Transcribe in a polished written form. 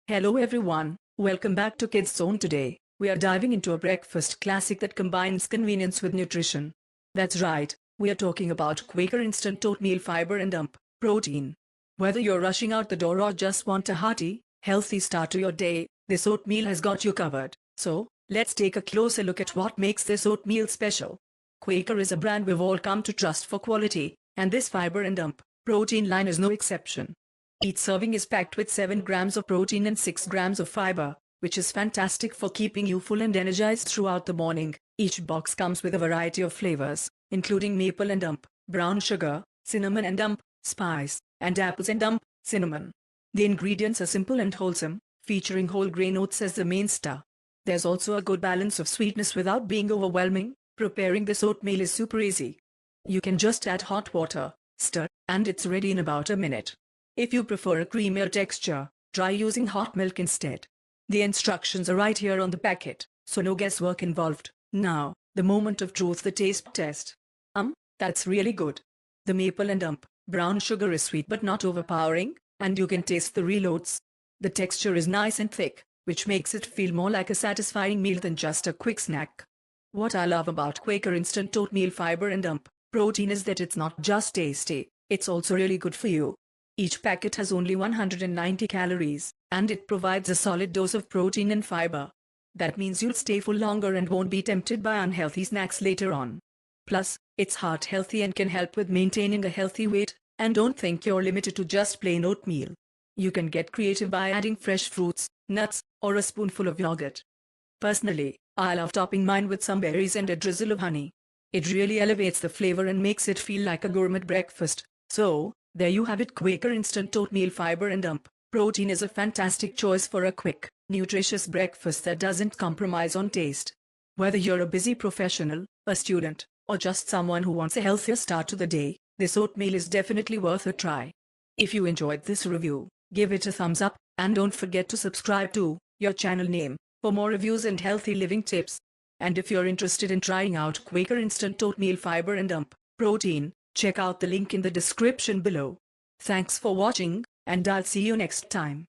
Hello everyone, welcome back to Kids Zone. Today, we are diving into a breakfast classic that combines convenience with nutrition. That's right, we are talking about Quaker instant oatmeal fiber and protein. Whether you're rushing out the door or just want a hearty, healthy start to your day, this oatmeal has got you covered. So, let's take a closer look at what makes this oatmeal special. Quaker is a brand we've all come to trust for quality, and this fiber and protein line is no exception. Each serving is packed with 7 grams of protein and 6 grams of fiber, which is fantastic for keeping you full and energized throughout the morning. Each box comes with a variety of flavors, including maple and brown sugar, cinnamon and spice, and apples and cinnamon. The ingredients are simple and wholesome, featuring whole grain oats as the main star. There's also a good balance of sweetness without being overwhelming. Preparing this oatmeal is super easy. You can just add hot water, stir, and it's ready in about a minute. If you prefer a creamier texture, try using hot milk instead. The instructions are right here on the packet, so no guesswork involved. Now, the moment of truth, the taste test. That's really good. The maple and brown sugar is sweet but not overpowering, and you can taste the real oats. The texture is nice and thick, which makes it feel more like a satisfying meal than just a quick snack. What I love about Quaker instant oatmeal fiber and protein is that it's not just tasty, it's also really good for you. Each packet has only 190 calories, and it provides a solid dose of protein and fiber. That means you'll stay full longer and won't be tempted by unhealthy snacks later on. Plus, it's heart healthy and can help with maintaining a healthy weight. And don't think you're limited to just plain oatmeal. You can get creative by adding fresh fruits, nuts, or a spoonful of yogurt. Personally, I love topping mine with some berries and a drizzle of honey. It really elevates the flavor and makes it feel like a gourmet breakfast. So, there you have it. Quaker instant oatmeal fiber and protein is a fantastic choice for a quick, nutritious breakfast that doesn't compromise on taste. Whether you're a busy professional, a student, or just someone who wants a healthier start to the day, this oatmeal is definitely worth a try. If you enjoyed this review, give it a thumbs up, and don't forget to subscribe to your channel name for more reviews and healthy living tips. And if you're interested in trying out Quaker instant oatmeal fiber and protein, check out the link in the description below. Thanks for watching, and I'll see you next time.